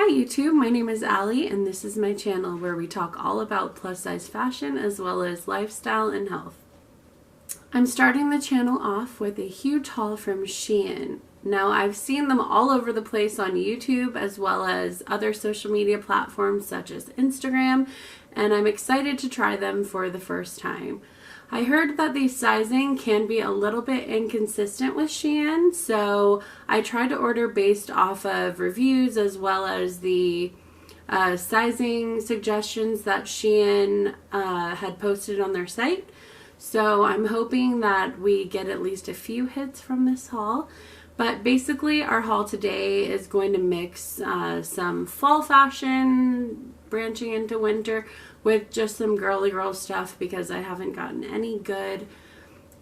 Hi YouTube, my name is Allie and this is my channel where we talk all about plus size fashion as well as lifestyle and health. I'm starting the channel off with a huge haul from SHEIN. Now I've seen them all over the place on YouTube as well as other social media platforms such as Instagram, and I'm excited to try them for the first time. I heard that the sizing can be a little bit inconsistent with SHEIN, so I tried to order based off of reviews as well as the sizing suggestions that SHEIN had posted on their site. So I'm hoping that we get at least a few hits from this haul. But basically our haul today is going to mix some fall fashion branching into winter with just some girly girl stuff because I haven't gotten any good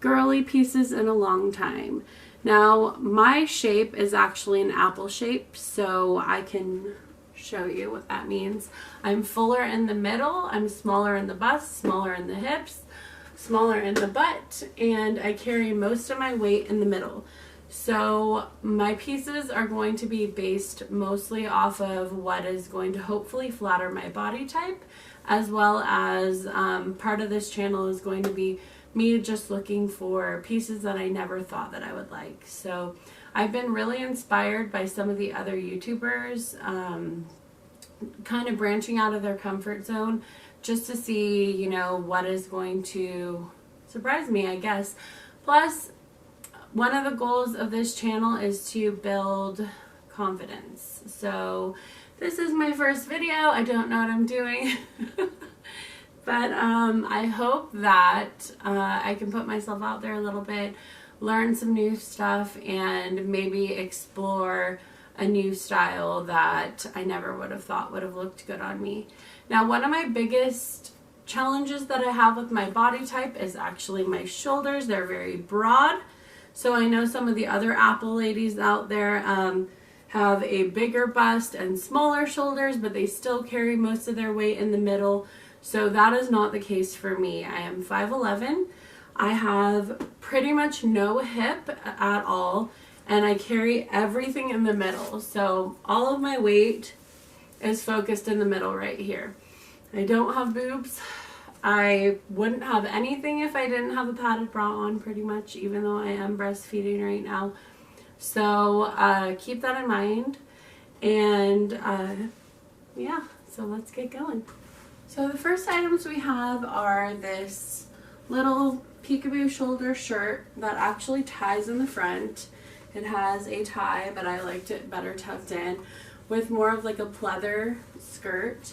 girly pieces in a long time. Now my shape is actually an apple shape, so I can show you what that means. I'm fuller in the middle, I'm smaller in the bust, smaller in the hips, smaller in the butt, and I carry most of my weight in the middle. So my pieces are going to be based mostly off of what is going to hopefully flatter my body type, as well as part of this channel is going to be me just looking for pieces that I never thought that I would like. So I've been really inspired by some of the other YouTubers kind of branching out of their comfort zone just to see, you know, what is going to surprise me, I guess. Plus, one of the goals of this channel is to build confidence. So this is my first video. I don't know what I'm doing. But I hope that I can put myself out there a little bit, learn some new stuff, and maybe explore a new style that I never would have thought would have looked good on me. Now, one of my biggest challenges that I have with my body type is actually my shoulders. They're very broad. So I know some of the other Apple ladies out there have a bigger bust and smaller shoulders, but they still carry most of their weight in the middle. So that is not the case for me. I am 5'11". I have pretty much no hip at all, and I carry everything in the middle. So all of my weight is focused in the middle right here. I don't have boobs. I wouldn't have anything if I didn't have a padded bra on, pretty much, even though I am breastfeeding right now. So keep that in mind. And yeah, so let's get going. So the first items we have are this little peekaboo shoulder shirt that actually ties in the front. It has a tie, but I liked it better tucked in, with more of like a pleather skirt.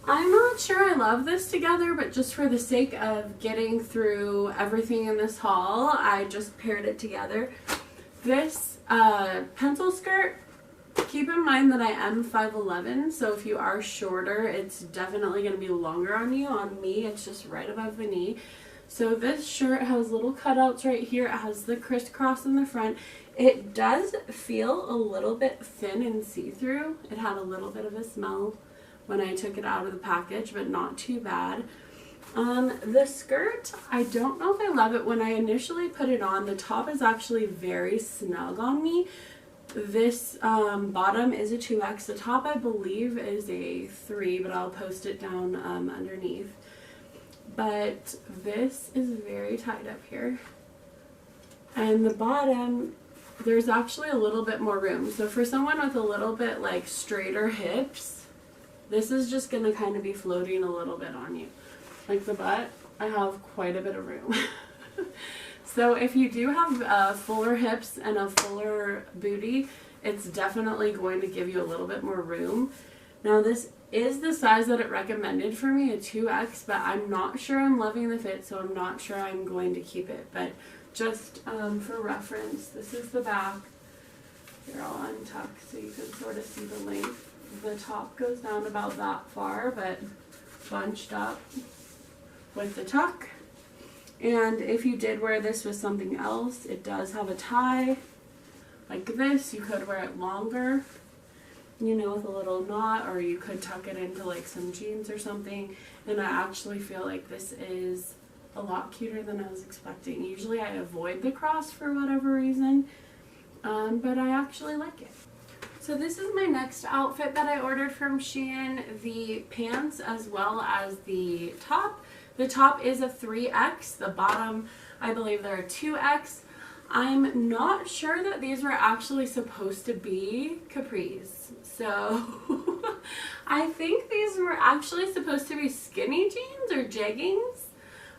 I'm not sure I love this together, but just for the sake of getting through everything in this haul, I just paired it together. This pencil skirt, keep in mind that I am 5'11", so if you are shorter, it's definitely going to be longer on you. On me, it's just right above the knee. So this shirt has little cutouts right here. It has the crisscross in the front. It does feel a little bit thin and see-through. It had a little bit of a smell when I took it out of the package, but not too bad. The skirt, I don't know if I love it. When I initially put it on, the top is actually very snug on me. This bottom is a 2X. The top, I believe, is a 3, but I'll post it down underneath. But this is very tight up here. And the bottom, there's actually a little bit more room. So for someone with a little bit like straighter hips, this is just going to kind of be floating a little bit on you. Like the butt, I have quite a bit of room. So if you do have fuller hips and a fuller booty, it's definitely going to give you a little bit more room. Now this is the size that it recommended for me, a 2X, but I'm not sure I'm loving the fit, so I'm not sure I'm going to keep it. But just for reference, this is the back. Here, I'll untuck so you can sort of see the length. The top goes down about that far, but bunched up with the tuck. And if you did wear this with something else, it does have a tie like this. You could wear it longer, you know, with a little knot, or you could tuck it into like some jeans or something. And I actually feel like this is a lot cuter than I was expecting. Usually I avoid the cross for whatever reason, but I actually like it. So this is my next outfit that I ordered from SHEIN, the pants as well as the top. The top is a 3X, the bottom I believe they're a 2X. I'm not sure that these were actually supposed to be capris. So I think these were actually supposed to be skinny jeans or jeggings.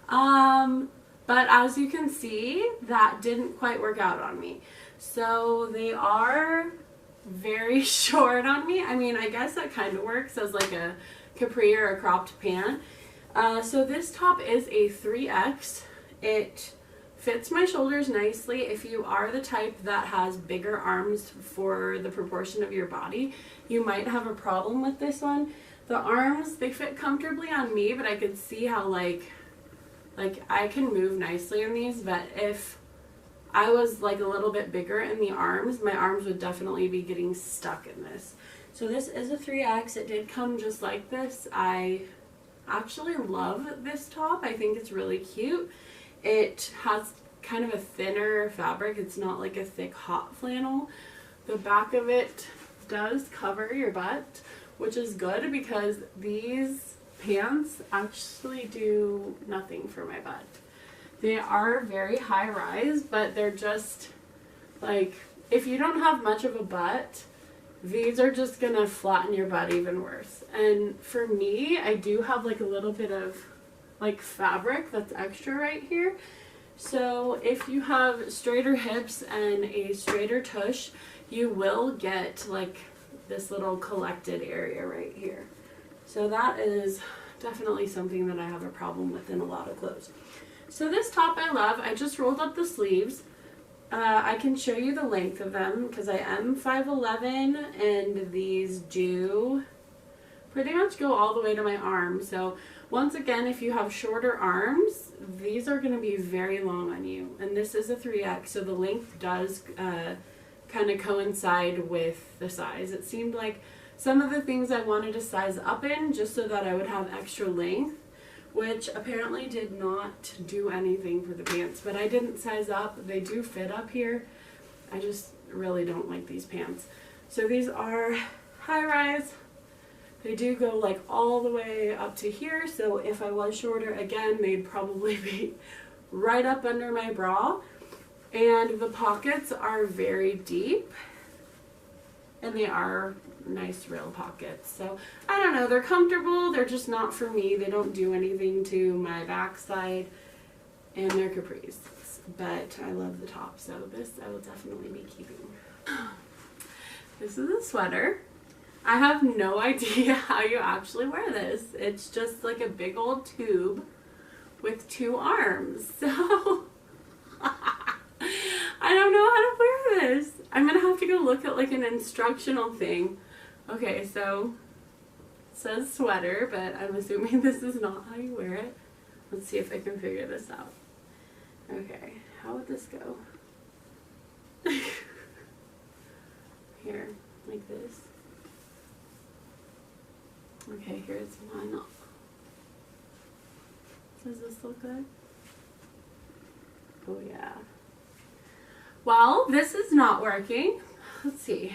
But as you can see, that didn't quite work out on me. So they are very short on me. I mean, I guess that kind of works as like a capri or a cropped pant. So this top is a 3X. It fits my shoulders nicely. If you are the type that has bigger arms for the proportion of your body, you might have a problem with this one. The arms, they fit comfortably on me, but I could see how like I can move nicely in these, but if I was like a little bit bigger in the arms, my arms would definitely be getting stuck in this. So this is a 3X. It did come just like this. I actually love this top. I think it's really cute. It has kind of a thinner fabric. It's not like a thick hot flannel. The back of it does cover your butt, which is good because these pants actually do nothing for my butt. They are very high rise, but they're just like, if you don't have much of a butt, these are just gonna flatten your butt even worse. And for me, I do have like a little bit of like fabric that's extra right here. So if you have straighter hips and a straighter tush, you will get like this little collected area right here. So that is definitely something that I have a problem with in a lot of clothes. So this top I love. I just rolled up the sleeves. I can show you the length of them because I am 5'11", and these do pretty much go all the way to my arm. So once again, if you have shorter arms, these are going to be very long on you. And this is a 3X, so the length does kind of coincide with the size. It seemed like some of the things I wanted to size up in just so that I would have extra length, which apparently did not do anything for the pants. But I didn't size up. They do fit up here. I just really don't like these pants. So these are high rise. They do go like all the way up to here. So if I was shorter, again, they'd probably be right up under my bra. And the pockets are very deep. And they are nice real pockets. So I don't know, they're comfortable, they're just not for me. They don't do anything to my backside, and they're capris. But I love the top, so this I will definitely be keeping. This is a sweater. I have no idea how you actually wear this. It's just like a big old tube with two arms. So I don't know how to wear this. I'm gonna have to go look at like an instructional thing. Okay, so it says sweater, but I'm assuming this is not how you wear it. Let's see if I can figure this out. Okay, how would this go? Here, like this. Okay, here's one. Does this look good? Oh yeah. Well, this is not working. Let's see.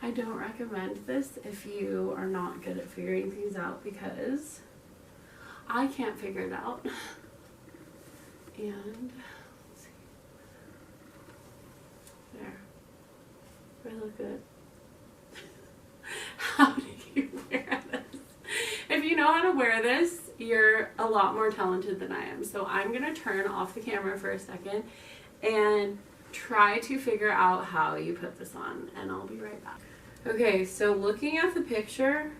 I don't recommend this if you are not good at figuring things out because I can't figure it out. And let's see. There. Do I look good? How do you wear this? If you know how to wear this, you're a lot more talented than I am. So I'm going to turn off the camera for a second and try to figure out how you put this on, and I'll be right back. Okay, so looking at the picture,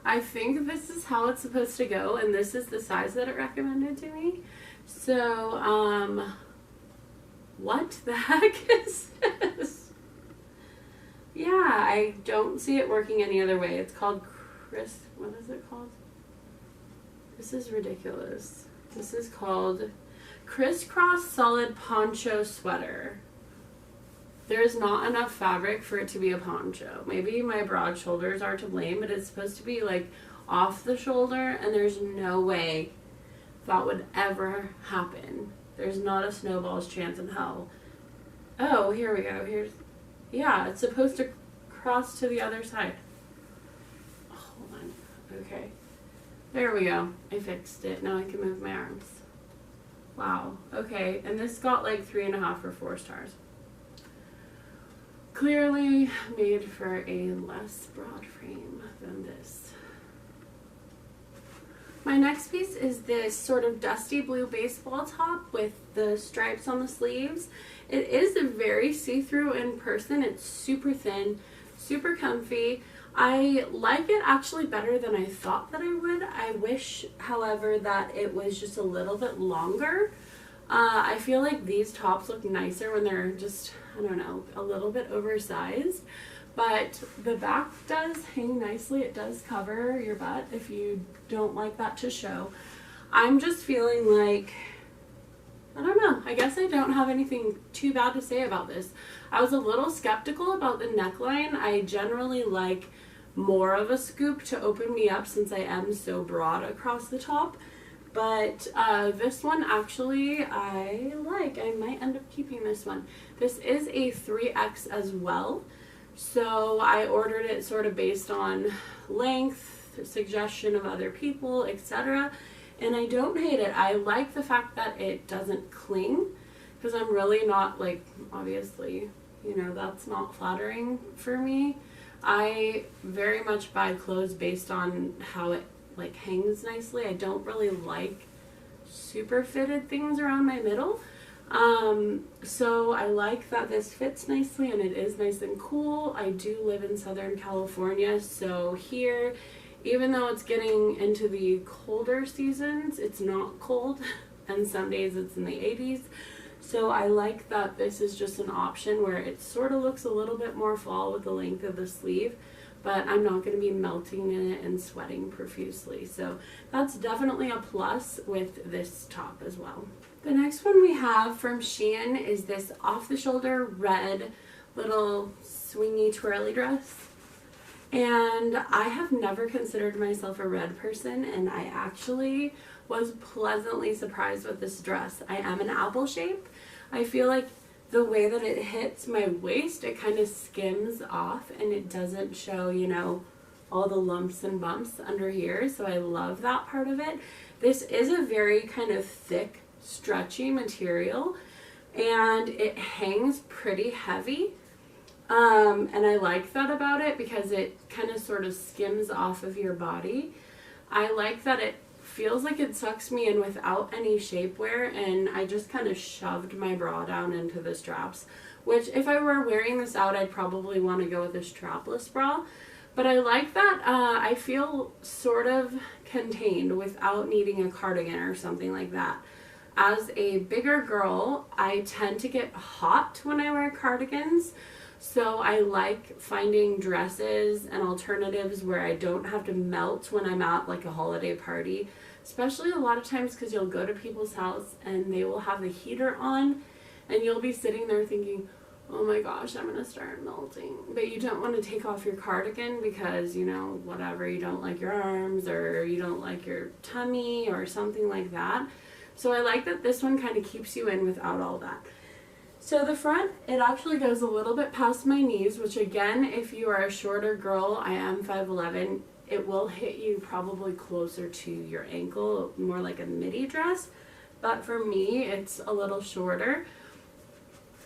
I think this is how it's supposed to go, and this is the size that it recommended to me. So, what the heck is this? Yeah, I don't see it working any other way. It's called what is it called? This is ridiculous. This is called Crisscross Solid Poncho Sweater. There's not enough fabric for it to be a poncho. Maybe my broad shoulders are to blame, but it's supposed to be like off the shoulder, and there's no way that would ever happen. There's not a snowball's chance in hell Oh, here we go. Here's, yeah, it's supposed to cross to the other side. Hold on. Okay. There we go. I fixed it. Now I can move my arms. Wow. Okay. And this got like 3.5 or 4 stars. Clearly made for a less broad frame than this. My next piece is this sort of dusty blue baseball top with the stripes on the sleeves. It is very see-through in person. It's super thin, super comfy. I like it actually better than I thought that I would. I wish, however, that it was just a little bit longer. I feel like these tops look nicer when they're just, I don't know, a little bit oversized. But the back does hang nicely. It does cover your butt if you don't like that to show. I'm just feeling like, I don't know, I guess I don't have anything too bad to say about this. I was a little skeptical about the neckline. I generally like more of a scoop to open me up since I am so broad across the top. But this one actually I like. I might end up keeping this one. This is a 3X as well. So I ordered it sort of based on length, suggestion of other people, etc. And I don't hate it. I like the fact that it doesn't cling, because I'm really not, like, obviously, you know, that's not flattering for me. I very much buy clothes based on how it like hangs nicely. I don't really like super fitted things around my middle. So I like that this fits nicely and it is nice and cool. I do live in Southern California, so here, even though it's getting into the colder seasons, it's not cold, and some days it's in the 80s. So I like that this is just an option where it sort of looks a little bit more fall with the length of the sleeve, but I'm not going to be melting in it and sweating profusely. So that's definitely a plus with this top as well. The next one we have from SHEIN is this off-the-shoulder red little swingy twirly dress. And I have never considered myself a red person, and I actually was pleasantly surprised with this dress. I am an apple shape. I feel like the way that it hits my waist, it kind of skims off and it doesn't show, you know, all the lumps and bumps under here. So I love that part of it. This is a very kind of thick, stretchy material, and it hangs pretty heavy. And I like that about it because it kind of sort of skims off of your body. I like that it feels like it sucks me in without any shapewear, and I just kind of shoved my bra down into the straps, which if I were wearing this out, I'd probably want to go with a strapless bra. But I like that I feel sort of contained without needing a cardigan or something like that. As a bigger girl, I tend to get hot when I wear cardigans. So I like finding dresses and alternatives where I don't have to melt when I'm at like a holiday party, especially a lot of times because you'll go to people's house and they will have the heater on and you'll be sitting there thinking, oh my gosh, I'm gonna start melting. But you don't want to take off your cardigan because, you know, whatever, you don't like your arms or you don't like your tummy or something like that. So I like that this one kind of keeps you in without all that. So the front, it actually goes a little bit past my knees, which again, if you are a shorter girl, I am 5'11", it will hit you probably closer to your ankle, more like a midi dress. But for me, it's a little shorter.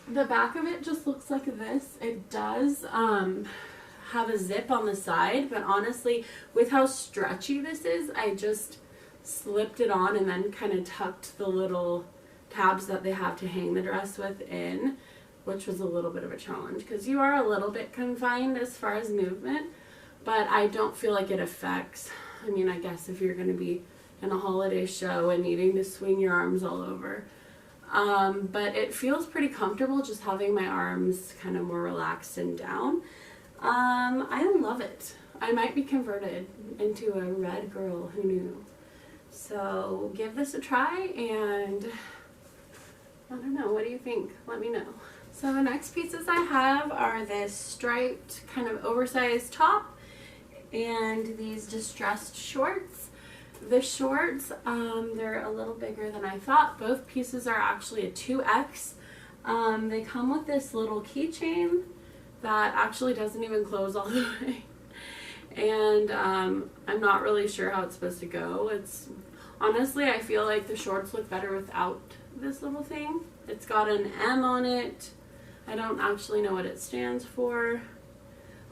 The back of it just looks like this. It does have a zip on the side, but honestly, with how stretchy this is, I just slipped it on and then kind of tucked the little tabs that they have to hang the dress with in, which was a little bit of a challenge because you are a little bit confined as far as movement, but I don't feel like it affects, I mean, I guess if you're going to be in a holiday show and needing to swing your arms all over. But it feels pretty comfortable just having my arms kind of more relaxed and down. I love it. I might be converted into a red girl, who knew? So give this a try, and I don't know, what do you think? Let me know. So the next pieces I have are this striped kind of oversized top and these distressed shorts. The shorts, they're a little bigger than I thought. Both pieces are actually a 2X. They come with this little keychain that actually doesn't even close all the way. And I'm not really sure how it's supposed to go. Honestly, I feel like the shorts look better without this little thing. It's got an M on it. I don't actually know what it stands for.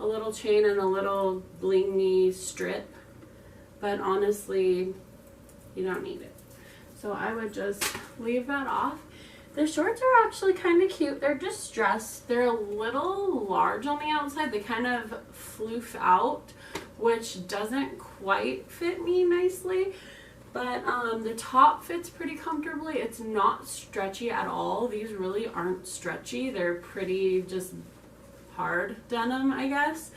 A little chain and a little blingy strip. But honestly, you don't need it. So I would just leave that off. The shorts are actually kind of cute. They're distressed. They're a little large on the outside. They kind of floof out, which doesn't quite fit me nicely. But the top fits pretty comfortably. It's not stretchy at all. These really aren't stretchy. They're pretty just hard denim, I guess.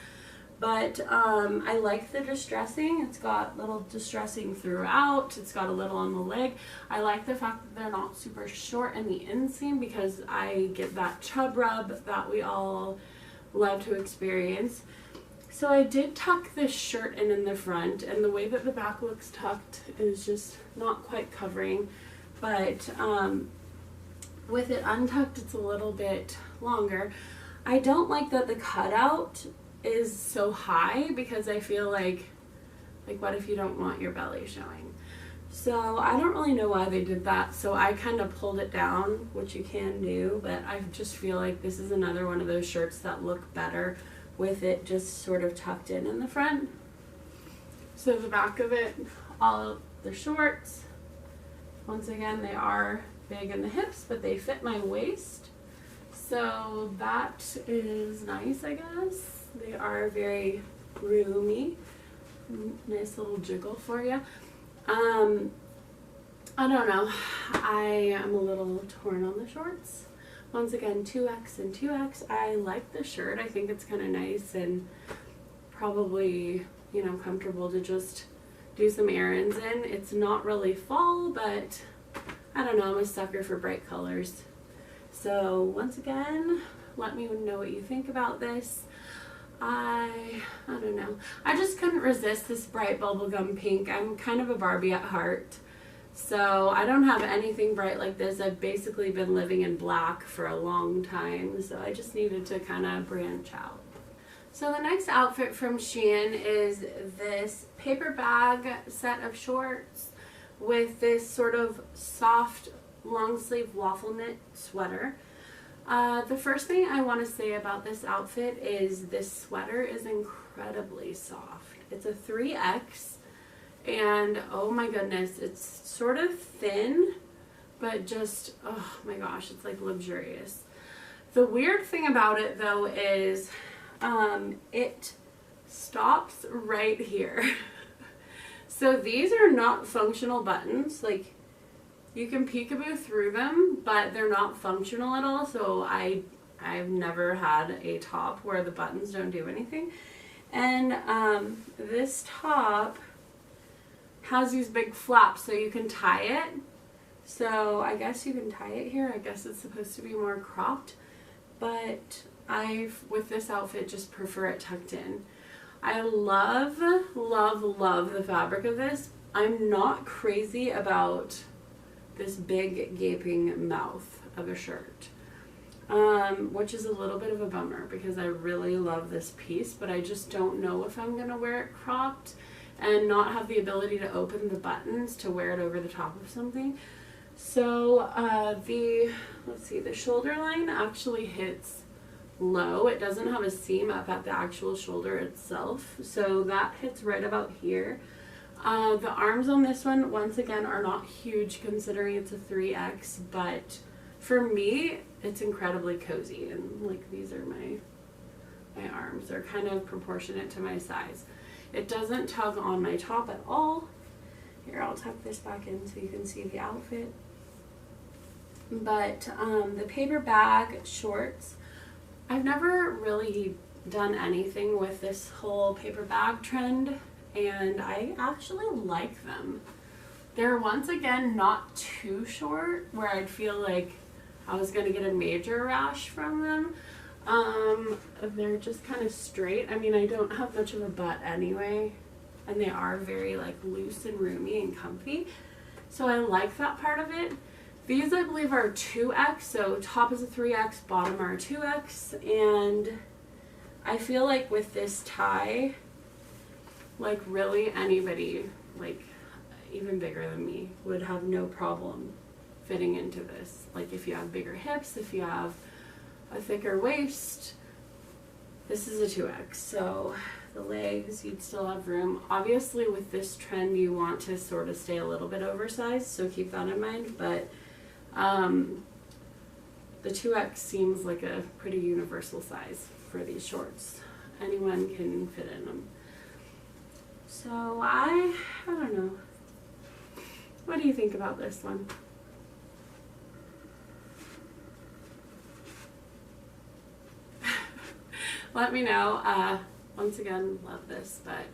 But I like the distressing. It's got little distressing throughout. It's got a little on the leg. I like the fact that they're not super short in the inseam because I get that chub rub that we all love to experience. So I did tuck this shirt in the front, and the way that the back looks tucked is just not quite covering. But with it untucked, it's a little bit longer. I don't like that the cutout is so high because I feel like what if you don't want your belly showing? So I don't really know why they did that. So I kind of pulled it down, which you can do, but I just feel like this is another one of those shirts that look better with it just sort of tucked in the front. So the back of it, all of the shorts, once again, they are big in the hips, but they fit my waist. So that is nice, I guess. They are very roomy. Nice little jiggle for you. I don't know. I am a little torn on the shorts. Once again, 2X and 2X. I like the shirt. I think it's kind of nice and probably, you know, comfortable to just do some errands in. It's not really fall, but I don't know. I'm a sucker for bright colors. So once again, let me know what you think about this. I don't know. I just couldn't resist this bright bubblegum pink. I'm kind of a Barbie at heart. So I don't have anything bright like this. I've basically been living in black for a long time. So I just needed to kind of branch out. So the next outfit from SHEIN is this paper bag set of shorts with this sort of soft long sleeve waffle knit sweater. The first thing I want to say about this outfit is this sweater is incredibly soft. It's a 3X and oh my goodness, it's sort of thin, but just, oh my gosh, it's like luxurious. The weird thing about it though is it stops right here. So these are not functional buttons. Like, you can peekaboo through them, but they're not functional at all. So I've never had a top where the buttons don't do anything. And this top has these big flaps so you can tie it. So I guess you can tie it here. I guess it's supposed to be more cropped. But with this outfit, just prefer it tucked in. I love, love, love the fabric of this. I'm not crazy about this big gaping mouth of a shirt, which is a little bit of a bummer because I really love this piece, but I just don't know if I'm gonna wear it cropped and not have the ability to open the buttons to wear it over the top of something. So let's see, the shoulder line actually hits low. It doesn't have a seam up at the actual shoulder itself, so that hits right about here. The arms on this one, once again, are not huge considering it's a 3X, but for me, it's incredibly cozy. And like, these are my arms. They're kind of proportionate to my size. It doesn't tug on my top at all. Here, I'll tuck this back in so you can see the outfit. But the paper bag shorts, I've never really done anything with this whole paper bag trend, and I actually like them. They're once again not too short where I'd feel like I was gonna get a major rash from them. They're just kind of straight. I mean, I don't have much of a butt anyway, and they are very like loose and roomy and comfy, so I like that part of it. These I believe are 2X, so top is a 3X, bottom are a 2X, and I feel like with this tie, like really anybody, like even bigger than me, would have no problem fitting into this. Like if you have bigger hips, if you have a thicker waist, this is a 2X. So the legs, you'd still have room. Obviously with this trend you want to sort of stay a little bit oversized, so keep that in mind, but the 2X seems like a pretty universal size for these shorts. Anyone can fit in them. So I don't know. What do you think about this one? Let me know. Once again, love this, but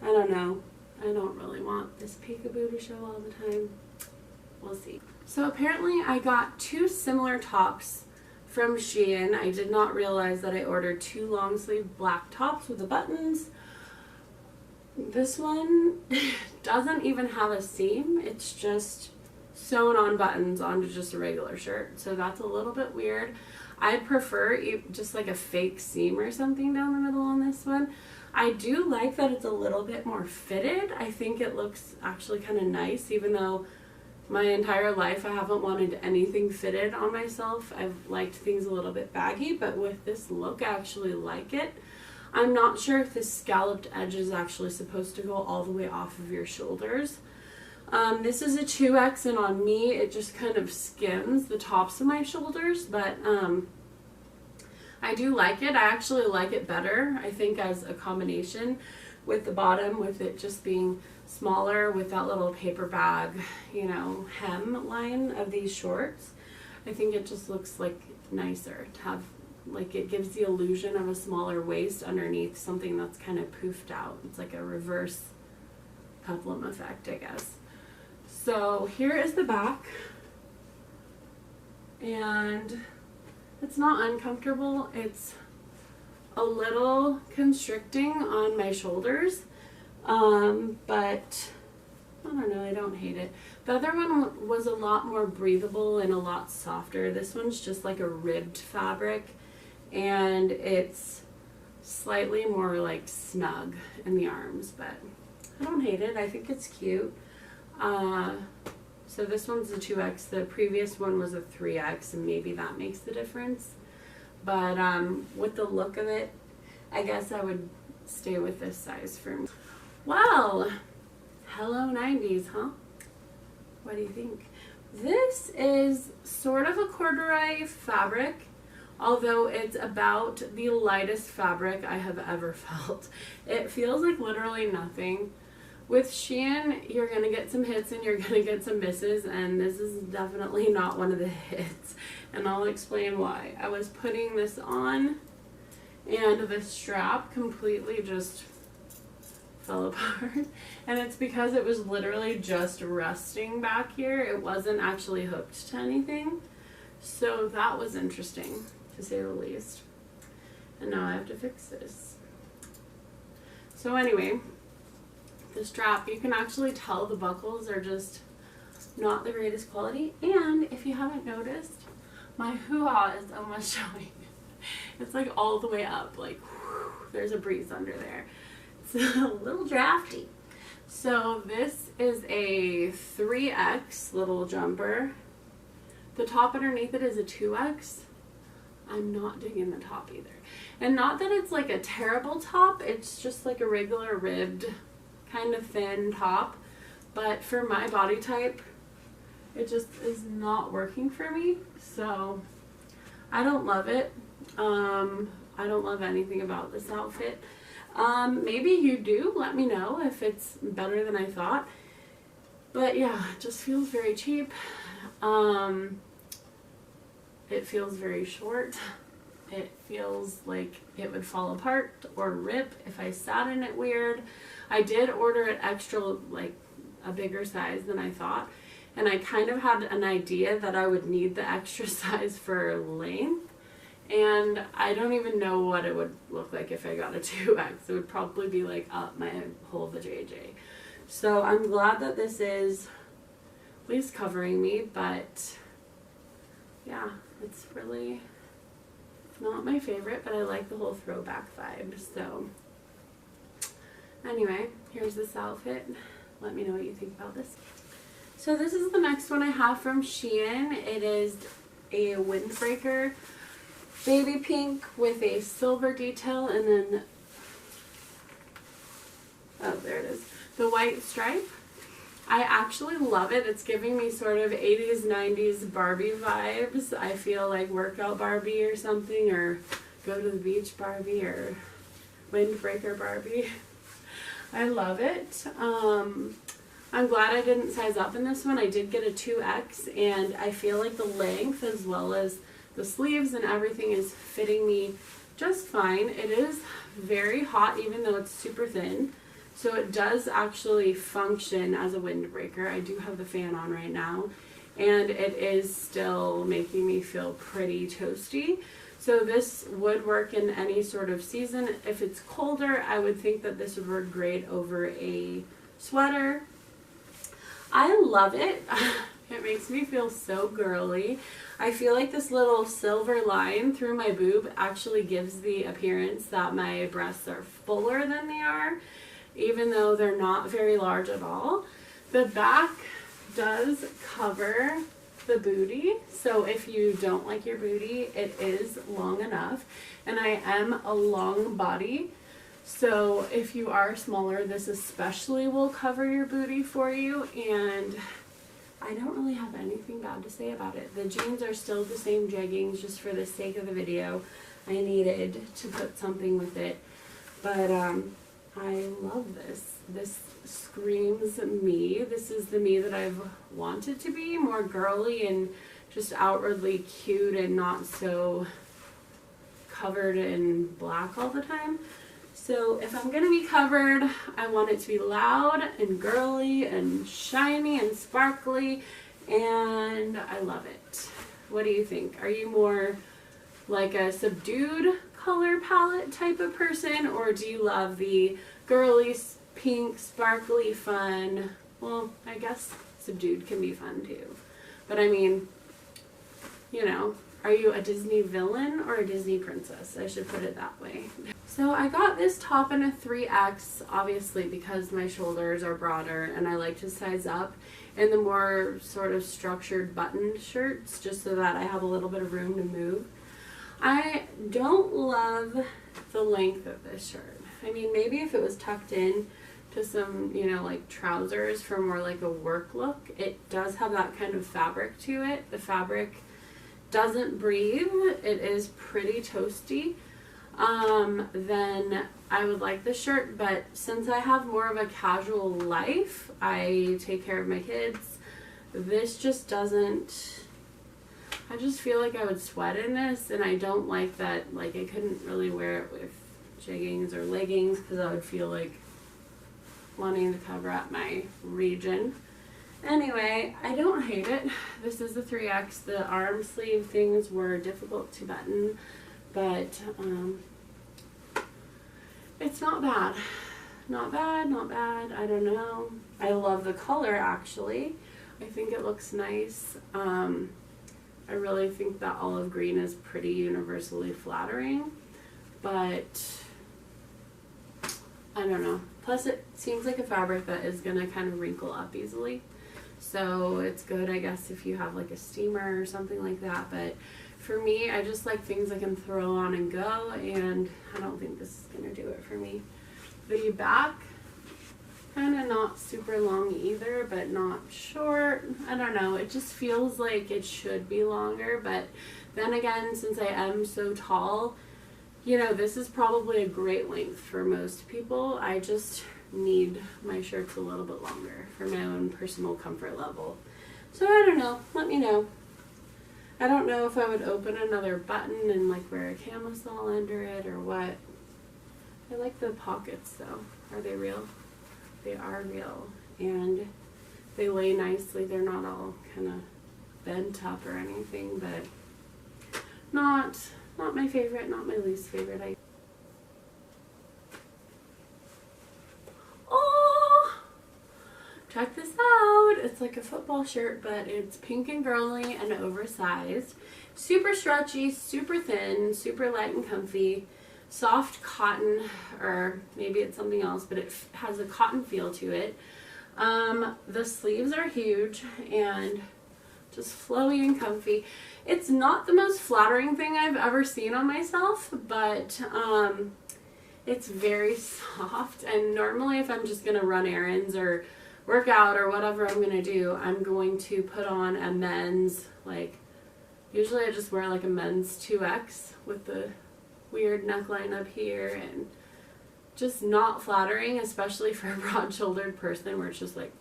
I don't know. I don't really want this peekaboo to show all the time. We'll see. So apparently I got 2 similar tops from SHEIN. I did not realize that I ordered 2 long sleeve black tops with the buttons. This one doesn't even have a seam. It's just sewn on buttons onto just a regular shirt. So that's a little bit weird. I prefer just like a fake seam or something down the middle on this one. I do like that it's a little bit more fitted. I think it looks actually kind of nice, even though my entire life I haven't wanted anything fitted on myself. I've liked things a little bit baggy, but with this look I actually like it. I'm not sure if this scalloped edge is actually supposed to go all the way off of your shoulders. This is a 2X, and on me it just kind of skims the tops of my shoulders, but I do like it. I actually like it better, I think, as a combination with the bottom, with it just being smaller with that little paper bag, you know, hem line of these shorts. I think it just looks like nicer to have, like, it gives the illusion of a smaller waist underneath something that's kind of poofed out. It's like a reverse peplum effect, I guess. So here is the back, and it's not uncomfortable. It's a little constricting on my shoulders, but I don't know, I don't hate it. The other one was a lot more breathable and a lot softer. This one's just like a ribbed fabric, and it's slightly more like snug in the arms, but I don't hate it. I think it's cute. So this one's a 2X. The previous one was a 3X, and maybe that makes the difference. But with the look of it, I guess I would stay with this size for me. Well, hello 90s, huh? What do you think? This is sort of a corduroy fabric, although it's about the lightest fabric I have ever felt. It feels like literally nothing. With SHEIN, you're going to get some hits and you're going to get some misses, and this is definitely not one of the hits, and I'll explain why. I was putting this on, and the strap completely just fell apart, and it's because it was literally just resting back here. It wasn't actually hooked to anything, so that was interesting, to say the least. And now I have to fix this. So anyway, the strap, you can actually tell the buckles are just not the greatest quality, and if you haven't noticed, my hoo-ha is almost showing. It's like all the way up, like whew, there's a breeze under there. It's a little drafty. So this is a 3X little jumper. The top underneath it is a 2X. I'm not digging the top either. And not that it's like a terrible top, it's just like a regular ribbed kind of thin top, but for my body type it just is not working for me, so I don't love it. I don't love anything about this outfit. Maybe you do. Let me know if it's better than I thought, but yeah, it just feels very cheap. It feels very short. It feels like it would fall apart or rip if I sat in it weird. I did order it extra, like a bigger size than I thought, and I kind of had an idea that I would need the extra size for length, and I don't even know what it would look like if I got a 2X. It would probably be like up my whole vajayjay. So I'm glad that this is least covering me, but yeah, it's really not my favorite, but I like the whole throwback vibe. So anyway, here's this outfit. Let me know what you think about this. So this is the next one I have from SHEIN. It is a windbreaker baby pink with a silver detail, and then, oh, there it is, the white stripe. I actually love it. It's giving me sort of 80s, 90s Barbie vibes. I feel like workout Barbie or something, or go to the beach Barbie, or windbreaker Barbie. I love it. I'm glad I didn't size up in this one. I did get a 2X, and I feel like the length as well as the sleeves and everything is fitting me just fine. It is very hot even though it's super thin. So it does actually function as a windbreaker. I do have the fan on right now, and it is still making me feel pretty toasty. So this would work in any sort of season. If it's colder, I would think that this would work great over a sweater. I love it. It makes me feel so girly. I feel like this little silver line through my boob actually gives the appearance that my breasts are fuller than they are, even though they're not very large at all. The back does cover the booty, so if you don't like your booty, it is long enough. And I am a long body, so if you are smaller, this especially will cover your booty for you, and I don't really have anything bad to say about it. The jeans are still the same jeggings, just for the sake of the video. I needed to put something with it, but I love this. This screams me. This is the me that I've wanted to be, more girly and just outwardly cute and not so covered in black all the time. So if I'm gonna be covered, I want it to be loud and girly and shiny and sparkly, and I love it. What do you think? Are you more like a subdued color palette type of person, or do you love the girly, pink, sparkly, fun? Well, I guess subdued can be fun too. But I mean, you know, are you a Disney villain or a Disney princess? I should put it that way. So I got this top in a 3X, obviously because my shoulders are broader and I like to size up in the more sort of structured buttoned shirts, just so that I have a little bit of room to move. I don't love the length of this shirt. I mean, maybe if it was tucked in to some, you know, like trousers for more like a work look, it does have that kind of fabric to it. The fabric doesn't breathe. It is pretty toasty. Then I would like the shirt, but since I have more of a casual life, I take care of my kids, this just doesn't, I just feel like I would sweat in this, and I don't like that. Like, I couldn't really wear it with jeggings or leggings because I would feel like wanting to cover up my region. Anyway, I don't hate it. This is a 3X. The arm sleeve things were difficult to button, but it's not bad. Not bad, not bad. I don't know. I love the color, actually. I think it looks nice. I really think that olive green is pretty universally flattering, but I don't know. Plus, it seems like a fabric that is going to kind of wrinkle up easily. So it's good, I guess, if you have like a steamer or something like that. But for me, I just like things I can throw on and go, and I don't think this is going to do it for me. The back, kind of not super long either, but not short. I don't know. It just feels like it should be longer. But then again, since I am so tall, you know, this is probably a great length for most people. I just need my shirts a little bit longer for my own personal comfort level. So I don't know. Let me know. I don't know if I would open another button and like wear a camisole under it or what. I like the pockets though. Are they real? They are real, and they lay nicely. They're not all kind of bent up or anything, but not my favorite, not my least favorite. Oh, check this out. It's like a football shirt, but it's pink and girly and oversized. Super stretchy, super thin, super light and comfy. Soft cotton, or maybe it's something else, but it has a cotton feel to it. The sleeves are huge and just flowy and comfy. It's not the most flattering thing I've ever seen on myself, but it's very soft. And normally if I'm just gonna run errands or work out or whatever I'm gonna do, I'm going to put on a men's, like, usually I just wear like a men's 2X with the weird neckline up here, and just not flattering, especially for a broad-shouldered person where it's just like,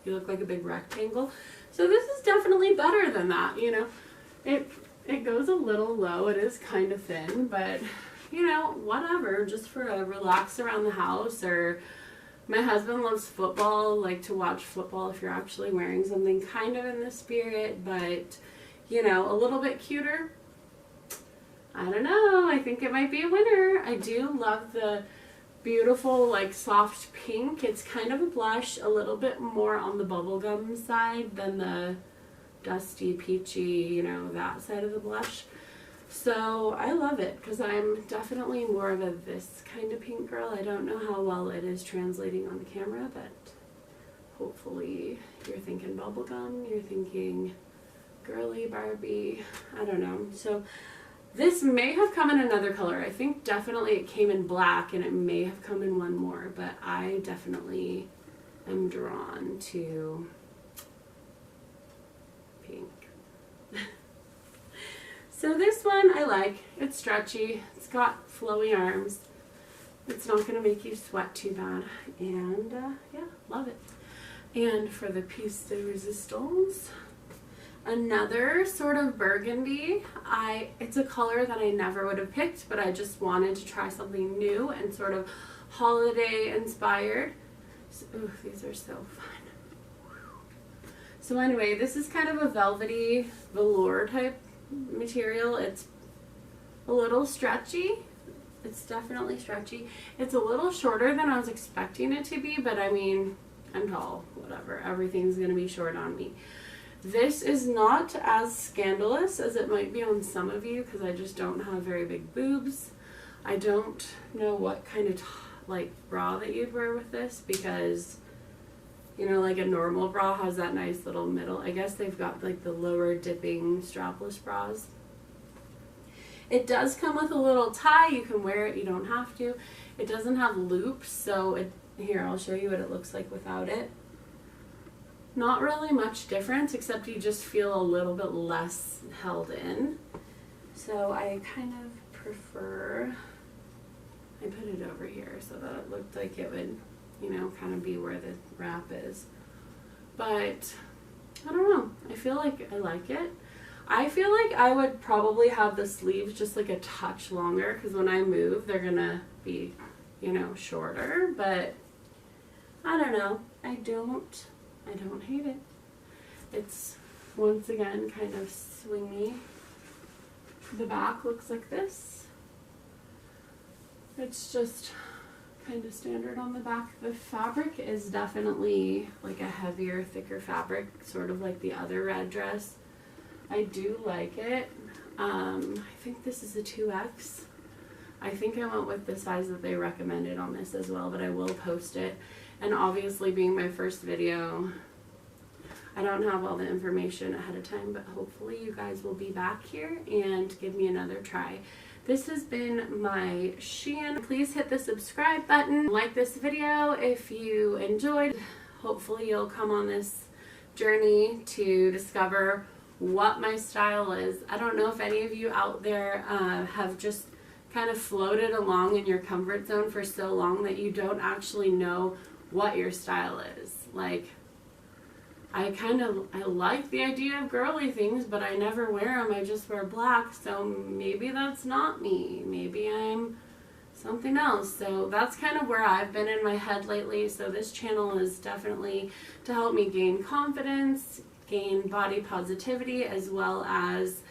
you look like a big rectangle. So this is definitely better than that, you know. It goes a little low, it is kind of thin, but you know, whatever, just for a relax around the house. Or my husband loves football, like to watch football if you're actually wearing something kind of in the spirit, but you know, a little bit cuter. I don't know, I think it might be a winner. I do love the beautiful, like, soft pink. It's kind of a blush, a little bit more on the bubblegum side than the dusty, peachy, you know, that side of the blush. So I love it because I'm definitely more of a this kind of pink girl. I don't know how well it is translating on the camera, but hopefully you're thinking bubblegum, you're thinking girly Barbie, I don't know. So this may have come in another color. I think definitely it came in black, and it may have come in one more, but I definitely am drawn to pink. So this one I like. It's stretchy. It's got flowy arms. It's not going to make you sweat too bad. And yeah, love it. And for the piece de resistance, another sort of burgundy. It's a color that I never would have picked, but I just wanted to try something new and sort of holiday inspired. So, ooh, these are so fun. So anyway, this is kind of a velvety velour type material. It's a little stretchy. It's definitely stretchy. It's a little shorter than I was expecting it to be, but I mean, I'm tall, whatever. Everything's gonna be short on me. This is not as scandalous as it might be on some of you because I just don't have very big boobs. I don't know what kind of like bra that you'd wear with this, because you know, like a normal bra has that nice little middle. I guess they've got like the lower dipping strapless bras. It does come with a little tie. You can wear it, you don't have to. It doesn't have loops, so here, I'll show you what it looks like without it. Not really much difference, except you just feel a little bit less held in. So I kind of prefer, I put it over here so that it looked like it would, you know, kind of be where the wrap is. But I don't know, I feel like I like it. I feel like I would probably have the sleeves just like a touch longer, because when I move they're gonna be, you know, shorter, but I don't know, I don't hate it. It's once again kind of swingy. The back looks like this. It's just kind of standard on the back. The fabric is definitely like a heavier, thicker fabric, sort of like the other red dress. I do like it. I think this is a 2X. I think I went with the size that they recommended on this as well, but I will post it. And obviously, being my first video, I don't have all the information ahead of time, but hopefully you guys will be back here and give me another try. This has been my SHEIN. Please hit the subscribe button. Like this video if you enjoyed. Hopefully you'll come on this journey to discover what my style is. I don't know if any of you out there have just kind of floated along in your comfort zone for so long that you don't actually know what your style is. Like, I like the idea of girly things, but I never wear them. I just wear black, so maybe that's not me. Maybe I'm something else. So that's kind of where I've been in my head lately. So this channel is definitely to help me gain confidence, gain body positivity, as well as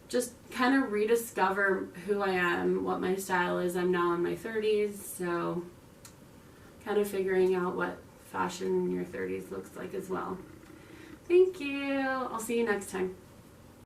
just kind of rediscover who I am, what my style is. I'm now in my 30s, so kind of figuring out what fashion in your 30s looks like as well. Thank you. I'll see you next time.